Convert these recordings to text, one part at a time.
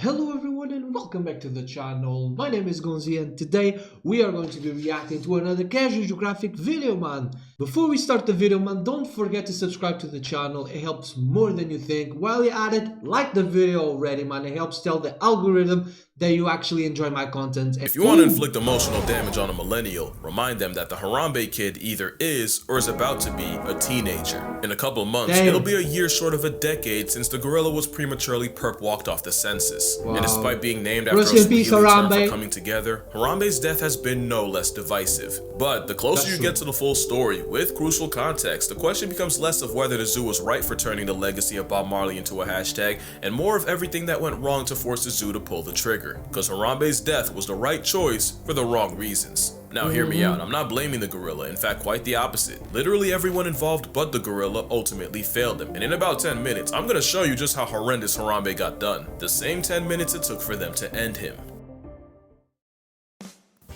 Hello everyone and welcome back to the channel. My name is Gonzii and today we are going to be reacting to another casual geographic video, man. Before we start the video, man, don't forget to subscribe to the channel. It helps more than you think. While you're at it, like the video already, man. It helps tell the algorithm that you actually enjoy my content. If you want to inflict emotional damage on a millennial, remind them that the Harambe kid either is or is about to be a teenager. In a couple of months, it'll be a year short of a decade since the gorilla was prematurely perp-walked off the census. Wow. And despite being named after a Swahili term for coming together, Harambe's death has been no less divisive. But the closer you get to the full story, with crucial context, the question becomes less of whether the zoo was right for turning the legacy of Bob Marley into a hashtag, and more of everything that went wrong to force the zoo to pull the trigger. Because Harambe's death was the right choice for the wrong reasons. Now hear me out, I'm not blaming the gorilla, in fact quite the opposite. Literally everyone involved but the gorilla ultimately failed him, and in about 10 minutes, I'm gonna show you just how horrendous Harambe got done. The same 10 minutes it took for them to end him.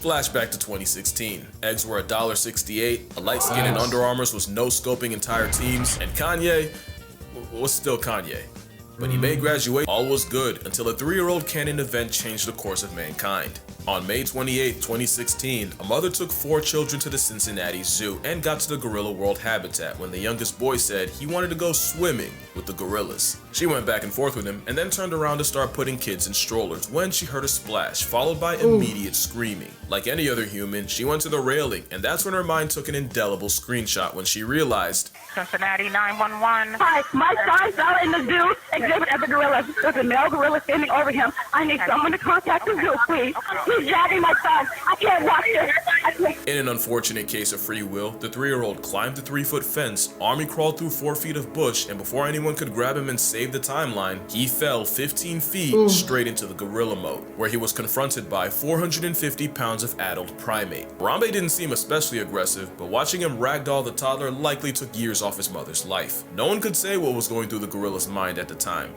Flashback to 2016. Eggs were $1.68, a light skin in Under Armours was no-scoping entire teams, and Kanye was still Kanye. But he may graduate, all was good, until a 3-year-old canon event changed the course of mankind. On May 28, 2016, a mother took 4 children to the Cincinnati Zoo and got to the gorilla world habitat when the youngest boy said he wanted to go swimming with the gorillas. She went back and forth with him and then turned around to start putting kids in strollers when she heard a splash, followed by immediate screaming. Like any other human, she went to the railing, and that's when her mind took an indelible screenshot when she realized, Cincinnati 911. Hi, my son fell in the zoo exhibit at the gorilla. There's a male gorilla standing over him. I need someone to contact the zoo, please. He's dragging my son. I can't watch this. In an unfortunate case of free will, the 3-year-old climbed the 3-foot fence, army crawled through 4 feet of bush, and before anyone could grab him and save the timeline, he fell 15 feet straight into the gorilla mode, where he was confronted by 450 pounds of adult primate. Harambe didn't seem especially aggressive, but watching him ragdoll the toddler likely took years off his mother's life. No one could say what was going through the gorilla's mind at the time,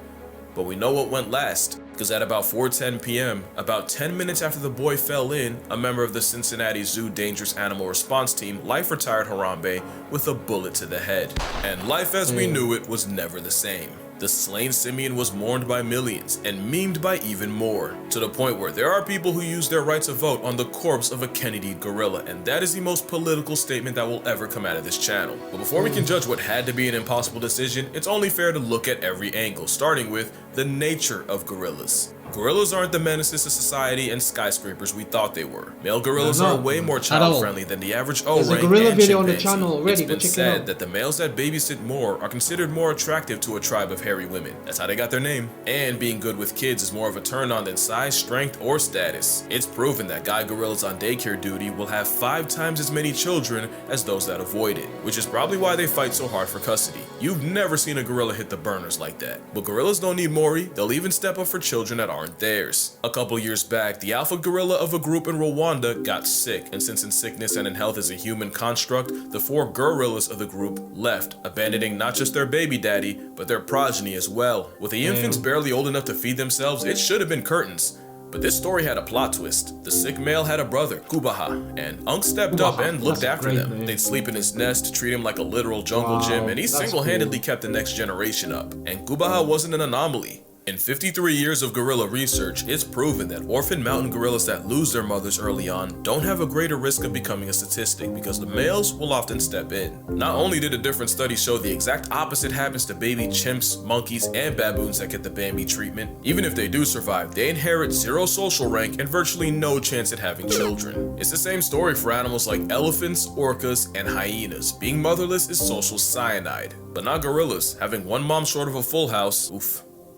but we know what went last, because at about 4:10 p.m., about 10 minutes after the boy fell in, a member of the Cincinnati Zoo Dangerous Animal Response Team life-retired Harambe with a bullet to the head. And life as we knew it was never the same. The slain simian was mourned by millions and memed by even more, to the point where there are people who use their right to vote on the corpse of a Kennedy gorilla, and that is the most political statement that will ever come out of this channel. But before we can judge what had to be an impossible decision, it's only fair to look at every angle, starting with the nature of gorillas. Gorillas aren't the menaces to society and skyscrapers we thought they were. Male gorillas are way more child-friendly than the average O-rank and chimpanzee. It's been said that the males that babysit more are considered more attractive to a tribe of hairy women. That's how they got their name. And being good with kids is more of a turn-on than size, strength, or status. It's proven that guy gorillas on daycare duty will have 5 times as many children as those that avoid it, which is probably why they fight so hard for custody. You've never seen a gorilla hit the burners like that. But gorillas don't need Maury, they'll even step up for children that aren't theirs. A couple years back, the alpha gorilla of a group in Rwanda got sick, and since in sickness and in health is a human construct, the 4 gorillas of the group left, abandoning not just their baby daddy, but their progeny as well. With the infants barely old enough to feed themselves, it should have been curtains. But this story had a plot twist. The sick male had a brother, Kubaha, and Unc stepped up and looked after them. They'd sleep in his nest, treat him like a literal jungle gym, and he single-handedly kept the next generation up. And Kubaha wasn't an anomaly. In 53 years of gorilla research, it's proven that orphan mountain gorillas that lose their mothers early on don't have a greater risk of becoming a statistic because the males will often step in. Not only did a different study show the exact opposite happens to baby chimps, monkeys, and baboons that get the Bambi treatment, even if they do survive, they inherit 0 social rank and virtually no chance at having children. It's the same story for animals like elephants, orcas, and hyenas. Being motherless is social cyanide, but not gorillas. Having one mom short of a full house,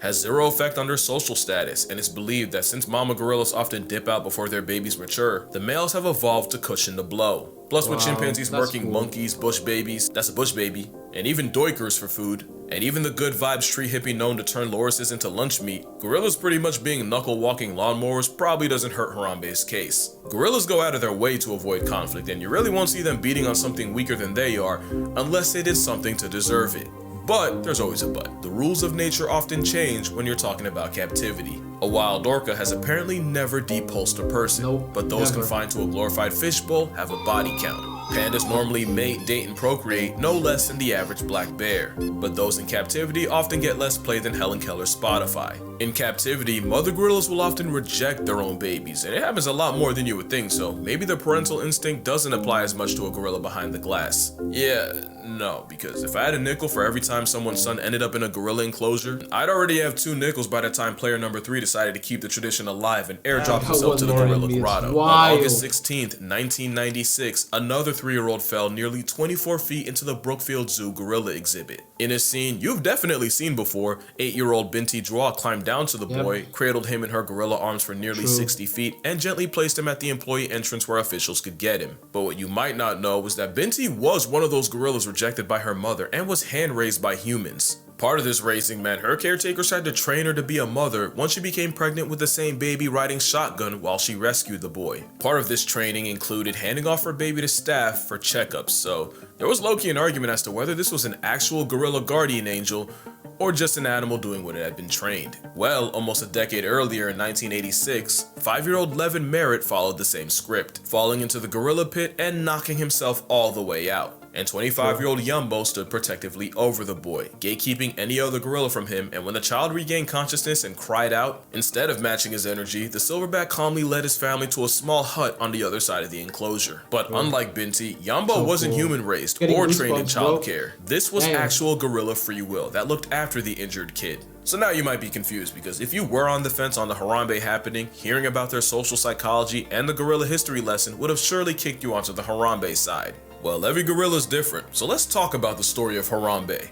has 0 effect on their social status, and it's believed that since mama gorillas often dip out before their babies mature, the males have evolved to cushion the blow. Plus with chimpanzees murking monkeys, bush babies, that's a bush baby, and even doikers for food, and even the good vibes tree hippie known to turn lorises into lunch meat, gorillas pretty much being knuckle-walking lawnmowers probably doesn't hurt Harambe's case. Gorillas go out of their way to avoid conflict, and you really won't see them beating on something weaker than they are, unless they did something to deserve it. But there's always a but. The rules of nature often change when you're talking about captivity. A wild orca has apparently never depulsed a person, but those confined to a glorified fishbowl have a body count. Pandas normally mate, date, and procreate no less than the average black bear, but those in captivity often get less play than Helen Keller's Spotify. In captivity, mother gorillas will often reject their own babies, and it happens a lot more than you would think, so maybe the parental instinct doesn't apply as much to a gorilla behind the glass. Yeah, no, because if I had a nickel for every time someone's son ended up in a gorilla enclosure, I'd already have 2 nickels by the time player number 3 decided to keep the tradition alive and airdrop himself to the gorilla grotto. On August 16th, 1996, another 3-year-old fell nearly 24 feet into the Brookfield Zoo gorilla exhibit. In a scene you've definitely seen before, 8-year-old Binti Jua climbed down to the boy, cradled him in her gorilla arms for nearly 60 feet, and gently placed him at the employee entrance where officials could get him. But what you might not know was that Binti was one of those gorillas rejected by her mother and was hand-raised by humans. Part of this raising meant her caretakers had to train her to be a mother once she became pregnant with the same baby riding shotgun while she rescued the boy. Part of this training included handing off her baby to staff for checkups, so there was low-key an argument as to whether this was an actual gorilla guardian angel or just an animal doing what it had been trained. Well, almost a decade earlier in 1986, 5-year-old Levin Merritt followed the same script, falling into the gorilla pit and knocking himself all the way out. And 25-year-old Yumbo stood protectively over the boy, gatekeeping any other gorilla from him, and when the child regained consciousness and cried out, instead of matching his energy, the silverback calmly led his family to a small hut on the other side of the enclosure. But unlike Binti, Yumbo wasn't human-raised or trained in childcare. This was actual gorilla free will that looked after the injured kid. So now you might be confused, because if you were on the fence on the Harambe happening, hearing about their social psychology and the gorilla history lesson would have surely kicked you onto the Harambe side. Well, every gorilla is different, so let's talk about the story of Harambe,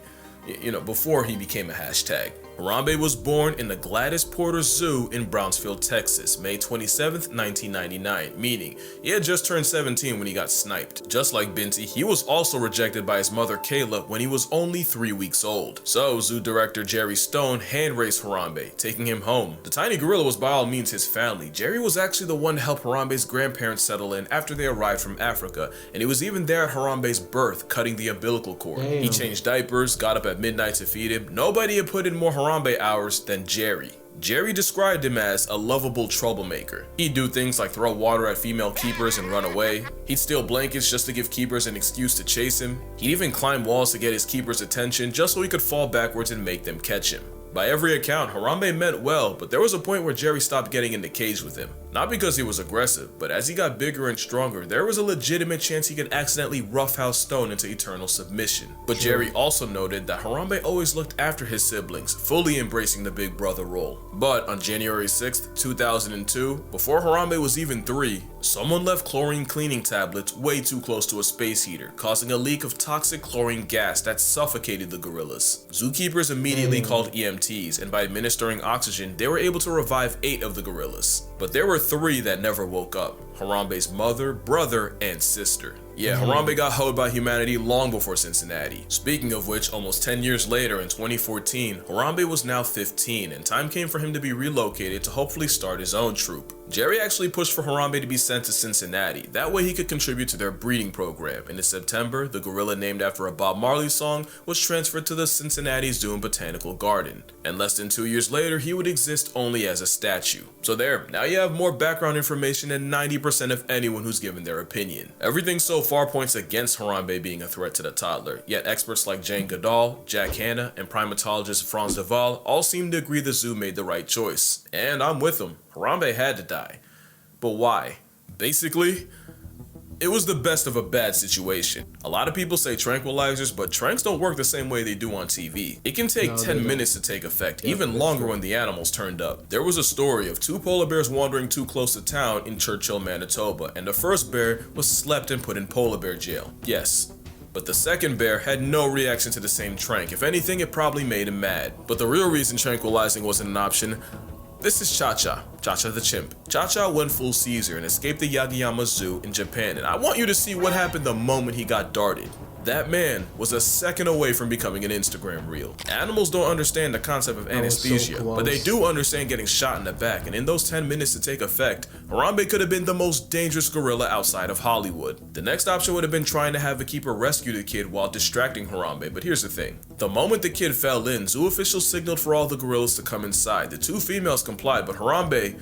before he became a hashtag. Harambe was born in the Gladys Porter Zoo in Brownsville, Texas, May 27, 1999, meaning he had just turned 17 when he got sniped. Just like Binti, he was also rejected by his mother Kayla when he was only 3 weeks old. So, zoo director Jerry Stone hand-raised Harambe, taking him home. The tiny gorilla was by all means his family. Jerry was actually the one to help Harambe's grandparents settle in after they arrived from Africa, and he was even there at Harambe's birth, cutting the umbilical cord. He changed diapers, got up at midnight to feed him. Nobody had put in more Harambe hours than Jerry. Jerry described him as a lovable troublemaker. He'd do things like throw water at female keepers and run away. He'd steal blankets just to give keepers an excuse to chase him. He'd even climb walls to get his keepers' attention just so he could fall backwards and make them catch him. By every account, Harambe meant well, but there was a point where Jerry stopped getting in the cage with him. Not because he was aggressive, but as he got bigger and stronger, there was a legitimate chance he could accidentally roughhouse Stone into eternal submission. But Jerry also noted that Harambe always looked after his siblings, fully embracing the big brother role. But on January 6, 2002, before Harambe was even 3, someone left chlorine cleaning tablets way too close to a space heater, causing a leak of toxic chlorine gas that suffocated the gorillas. Zookeepers immediately called EMTs, and by administering oxygen, they were able to revive 8 of the gorillas. But there were 3 that never woke up: Harambe's mother, brother, and sister. Yeah, Harambe got hoed by humanity long before Cincinnati. Speaking of which, almost 10 years later in 2014, Harambe was now 15, and time came for him to be relocated to hopefully start his own troop. Jerry actually pushed for Harambe to be sent to Cincinnati, that way he could contribute to their breeding program, and in September, the gorilla named after a Bob Marley song was transferred to the Cincinnati Zoo and Botanical Garden, and less than 2 years later, he would exist only as a statue. So there, now you have more background information than 90% of anyone who's given their opinion. Everything so far points against Harambe being a threat to the toddler, yet experts like Jane Goodall, Jack Hanna, and primatologist Franz de Waal all seem to agree the zoo made the right choice. And I'm with them. Harambe had to die. But why? Basically, it was the best of a bad situation. A lot of people say tranquilizers, but tranks don't work the same way they do on TV. It can take 10 minutes to take effect, even longer when the animals turned up. There was a story of 2 polar bears wandering too close to town in Churchill, Manitoba, and the first bear was slept and put in polar bear jail. Yes. But the second bear had no reaction to the same trank. If anything, it probably made him mad. But the real reason tranquilizing wasn't an option. This is Cha-Cha the chimp. Cha-Cha went full Caesar and escaped the Yagiyama Zoo in Japan, and I want you to see what happened the moment he got darted. That man was a second away from becoming an Instagram reel. Animals don't understand the concept of anesthesia, but they do understand getting shot in the back, and in those 10 minutes to take effect, Harambe could have been the most dangerous gorilla outside of Hollywood. The next option would have been trying to have a keeper rescue the kid while distracting Harambe, but here's the thing. The moment the kid fell in, zoo officials signaled for all the gorillas to come inside. The 2 females complied, but Harambe,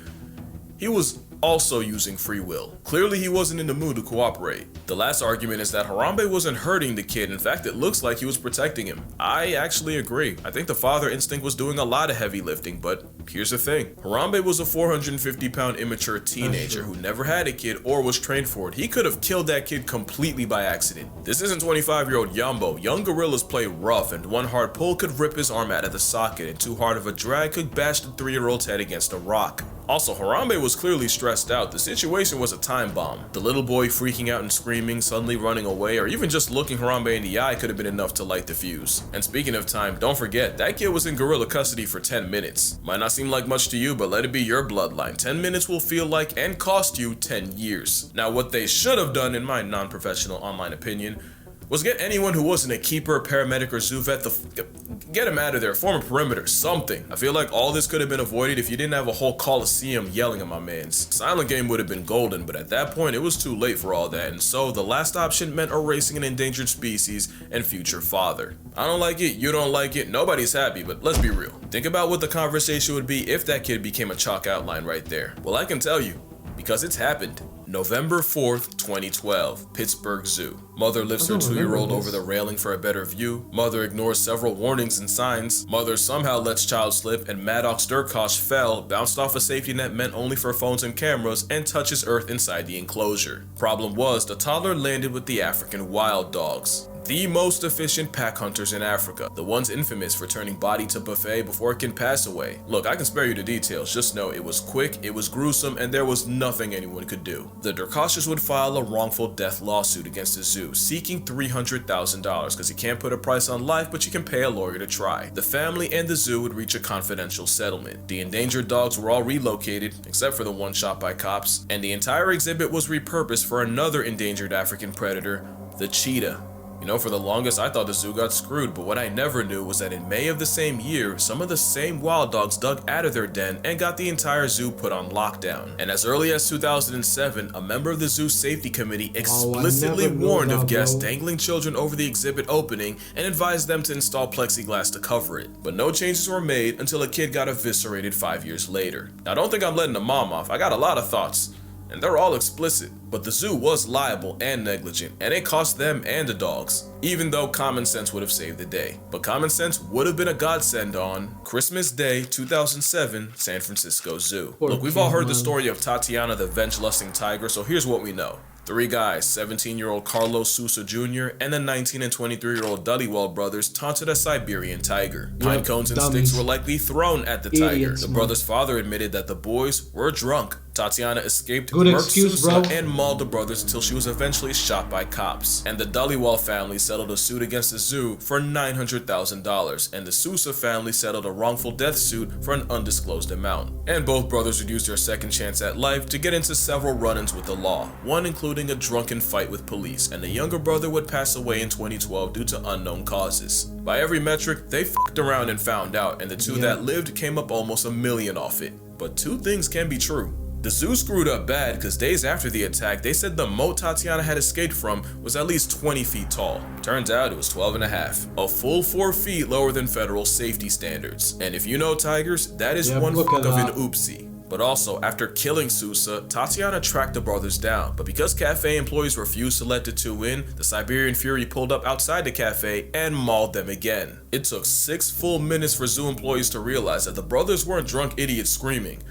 he was also using free will. Clearly he wasn't in the mood to cooperate. The last argument is that Harambe wasn't hurting the kid. In fact, it looks like he was protecting him. I actually agree. I think the father instinct was doing a lot of heavy lifting, but here's the thing. Harambe was a 450-pound immature teenager who never had a kid or was trained for it. He could have killed that kid completely by accident. This isn't 25-year-old Yambo. Young gorillas play rough, and one hard pull could rip his arm out of the socket, and too hard of a drag could bash the 3-year-old's head against a rock. Also, Harambe was clearly stressed out. The situation was a time bomb. The little boy freaking out and screaming, suddenly running away, or even just looking Harambe in the eye could have been enough to light the fuse. And speaking of time, don't forget, that kid was in gorilla custody for 10 minutes. Might not seem like much to you, but let it be your bloodline. 10 minutes will feel like and cost you 10 years. Now, what they should have done, in my non-professional online opinion, was get anyone who wasn't a keeper, paramedic, or zoo vet, get him out of there, form a perimeter, something. I feel like all this could have been avoided if you didn't have a whole coliseum yelling at my mans. Silent game would have been golden, but at that point it was too late for all that, and so the last option meant erasing an endangered species and future father. I don't like it, you don't like it, nobody's happy, but let's be real. Think about what the conversation would be if that kid became a chalk outline right there. Well, I can tell you, because it's happened. November 4th, 2012, Pittsburgh Zoo. Mother lifts her 2-year-old over the railing for a better view. Mother ignores several warnings and signs. Mother somehow lets child slip, and Maddox Durkosh fell, bounced off a safety net meant only for phones and cameras, and touches earth inside the enclosure. Problem was, the toddler landed with the African wild dogs. The most efficient pack hunters in Africa, the ones infamous for turning body to buffet before it can pass away. Look, I can spare you the details, just know it was quick, it was gruesome, and there was nothing anyone could do. The Durkoshes would file a wrongful death lawsuit against the zoo, seeking $300,000 because you can't put a price on life, but you can pay a lawyer to try. The family and the zoo would reach a confidential settlement. The endangered dogs were all relocated, except for the one shot by cops, and the entire exhibit was repurposed for another endangered African predator, the cheetah. You know, for the longest I thought the zoo got screwed, but what I never knew was that in May of the same year, some of the same wild dogs dug out of their den and got the entire zoo put on lockdown. And as early as 2007, a member of the zoo safety committee explicitly warned of guests dangling children over the exhibit opening and advised them to install plexiglass to cover it. But no changes were made until a kid got eviscerated 5 years later. Now, don't think I'm letting the mom off. I got a lot of thoughts, and they're all explicit. But the zoo was liable and negligent, and it cost them and the dogs, even though common sense would have saved the day. But common sense would have been a godsend on Christmas Day 2007, San Francisco Zoo. Look, we've all heard the story of Tatiana the venge-lusting tiger, so here's what we know. 3 guys, 17-year-old Carlos Sousa Jr. and the 19 and 23-year-old Dhaliwal brothers taunted a Siberian tiger. Pine cones and sticks were likely thrown at the tiger. The brothers' father admitted that the boys were drunk. Tatiana escaped, murked Sousa, and mauled the brothers until she was eventually shot by cops. And the Dhaliwal family settled a suit against the zoo for $900,000, and the Sousa family settled a wrongful death suit for an undisclosed amount. And both brothers would use their second chance at life to get into several run-ins with the law, one including a drunken fight with police, and the younger brother would pass away in 2012 due to unknown causes. By every metric, they fucked around and found out, and the two that lived came up almost $1 million off it. But two things can be true. The zoo screwed up bad because days after the attack, they said the moat Tatiana had escaped from was at least 20 feet tall. Turns out it was 12 and a half, a full 4 feet lower than federal safety standards. And if you know tigers, that is one fuck of an oopsie. But also, after killing Sousa, Tatiana tracked the brothers down, but because cafe employees refused to let the two in, the Siberian Fury pulled up outside the cafe and mauled them again. It took 6 full minutes for zoo employees to realize that the brothers weren't drunk idiots screaming.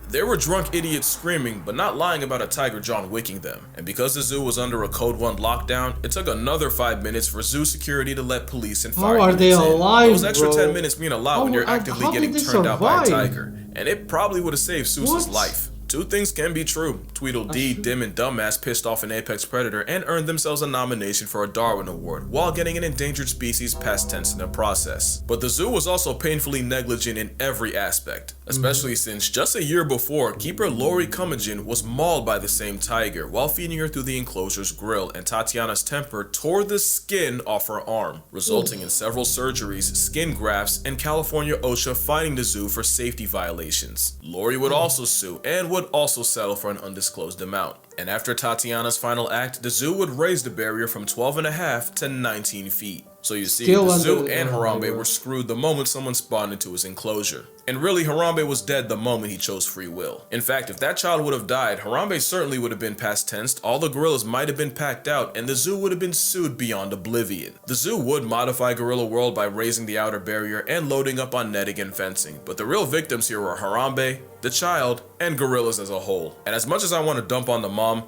They were drunk idiots screaming, but not lying about a tiger John Wicking them. And because the zoo was under a Code 1 lockdown, it took another 5 minutes for zoo security to let police and fire units in. Those extra 10 minutes mean a lot when you're actively getting turned out by a tiger. And it probably would have saved Sousa's life. Two things can be true. Tweedledee, Dim, and Dumbass pissed off an apex predator and earned themselves a nomination for a Darwin Award while getting an endangered species past tense in the process. But the zoo was also painfully negligent in every aspect, especially since just a year before, keeper Lori Cummigan was mauled by the same tiger while feeding her through the enclosure's grill, and Tatiana's temper tore the skin off her arm, resulting in several surgeries, skin grafts, and California OSHA fining the zoo for safety violations. Lori would also sue and would also settle for an undisclosed amount. And after Tatiana's final act, the zoo would raise the barrier from 12.5 to 19 feet. So you see, the zoo and Harambe were screwed the moment someone spawned into his enclosure. And really, Harambe was dead the moment he chose free will. In fact, if that child would have died, Harambe certainly would have been past tense, all the gorillas might have been packed out, and the zoo would have been sued beyond oblivion. The zoo would modify Gorilla World by raising the outer barrier and loading up on netting and fencing, but the real victims here were Harambe, the child, and gorillas as a whole. And as much as I want to dump on the mom,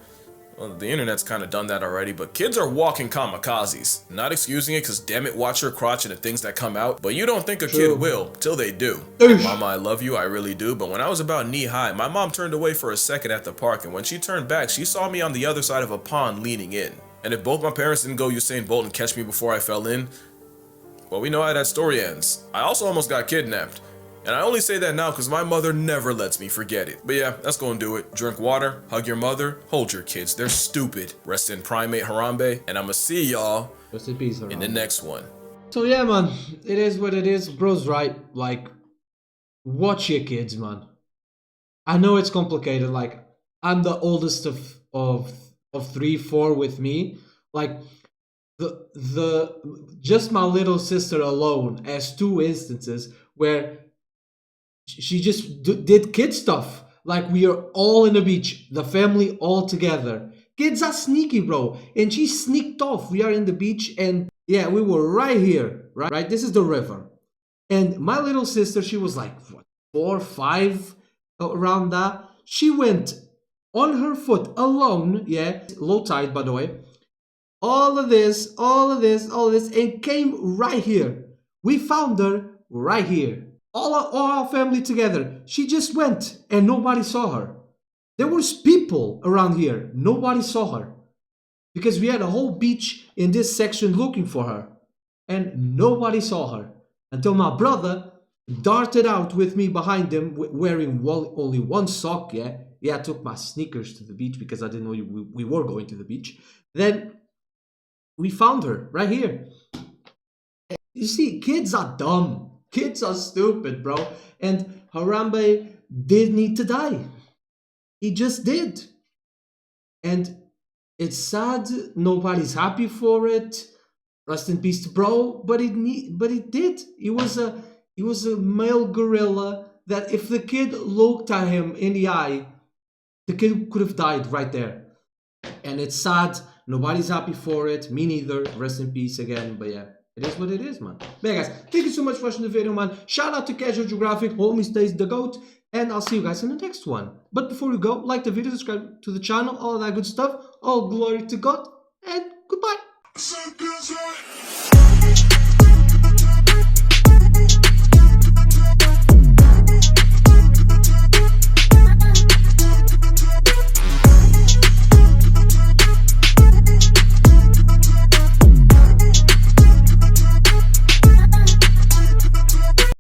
well, the internet's kind of done that already, but kids are walking kamikazes. Not excusing it, because damn it, watch your crotch and the things that come out, but you don't think a kid will, till they do. Mama, I love you, I really do, but when I was about knee-high, my mom turned away for a second at the park, and when she turned back, she saw me on the other side of a pond leaning in. And if both my parents didn't go Usain Bolt and catch me before I fell in, well, we know how that story ends. I also almost got kidnapped. And I only say that now because my mother never lets me forget it. But yeah, that's gonna do it. Drink water, hug your mother, hold your kids. They're stupid. Rest in primate Harambe, and I'ma see y'all Rest in peace, in the next one. So yeah, man, it is what it is. Bro's right. Like, watch your kids, man. I know it's complicated. Like, I'm the oldest of 3, 4 with me. Like, just my little sister alone has 2 instances where she just did kid stuff. Like, we are all in the beach, the family all together. Kids are sneaky, bro. And she sneaked off. We are in the beach, and yeah, we were right here, right? This is the river. And my little sister, she was like, what, 4, 5, around that. She went on her foot alone, yeah, low tide, by the way. All of this, and came right here. We found her right here. All our family together. She just went and nobody saw her. There was people around here. Nobody saw her. Because we had a whole beach in this section looking for her. And nobody saw her. Until my brother darted out with me behind him wearing only one sock, yeah. Yeah, I took my sneakers to the beach because I didn't know we were going to the beach. Then we found her right here. You see, kids are dumb. Kids are stupid, bro. And Harambe did need to die. He just did. And it's sad. Nobody's happy for it. Rest in peace to bro. But it did. He was a male gorilla that if the kid looked at him in the eye, the kid could have died right there. And it's sad. Nobody's happy for it. Me neither. Rest in peace again. But yeah. It is what it is, man. But yeah, guys, thank you so much for watching the video, man. Shout out to Casual Geographic, homie stays the GOAT, and I'll see you guys in the next one. But before we go, like the video, subscribe to the channel, all that good stuff. All glory to God, and goodbye.